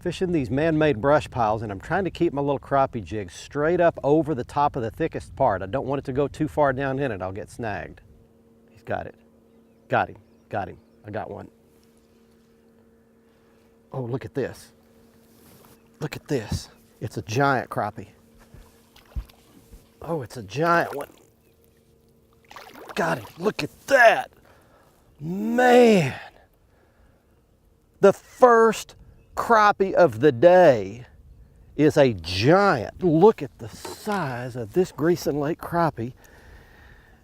Fishing these man-made brush piles, and I'm trying to keep my little crappie jig straight up over the top of the thickest part. I don't want it to go too far down in it. I'll get snagged. He's got it. Got him. Got him. I got one. Oh, look at this. Look at this. It's a giant crappie. Oh, it's a giant one. Got him. Look at that. Man. The first crappie of the day is a giant. Look at the size of this Greeson Lake crappie.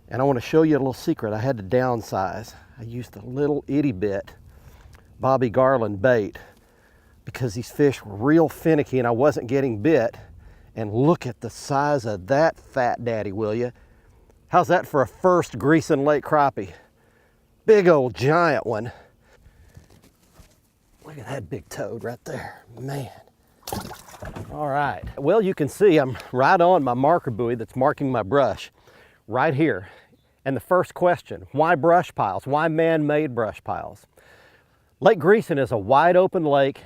And I want to show you a little secret. I had to downsize. I used a little itty bit Bobby Garland bait because these fish were real finicky and I wasn't getting bit. And look at the size of that fat daddy, will you? How's that for a first Greeson Lake crappie? Big old giant one. Look at that big toad right there, man. All right, well, you can see I'm right on my marker buoy that's marking my brush right here. And the first question, why brush piles? Why man-made brush piles? Lake Greeson is a wide open lake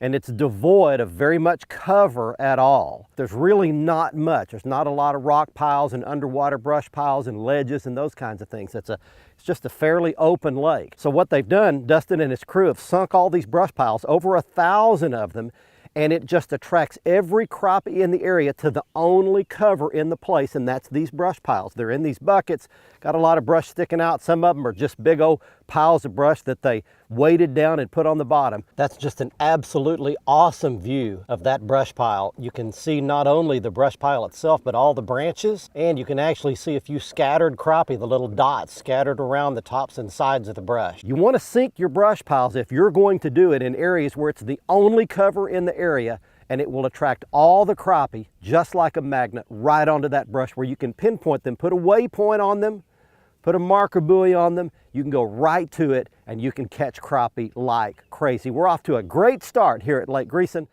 and it's devoid of very much cover at all. There's really not much. There's not a lot of rock piles and underwater brush piles and ledges and those kinds of things. It's just a fairly open lake. So what they've done, Dustin and his crew have sunk all these brush piles, over 1,000 of them, and it just attracts every crappie in the area to the only cover in the place, and that's these brush piles. They're in these buckets, got a lot of brush sticking out. Some of them are just big old piles of brush that they weighted down and put on the bottom. That's just an absolutely awesome view of that brush pile. You can see not only the brush pile itself, but all the branches, and you can actually see a few scattered crappie, the little dots scattered around the tops and sides of the brush. You want to sink your brush piles if you're going to do it in areas where it's the only cover in the area, and it will attract all the crappie just like a magnet right onto that brush where you can pinpoint them, put a waypoint on them, put a marker buoy on them, you can go right to it and you can catch crappie like crazy. We're off to a great start here at Lake Greeson.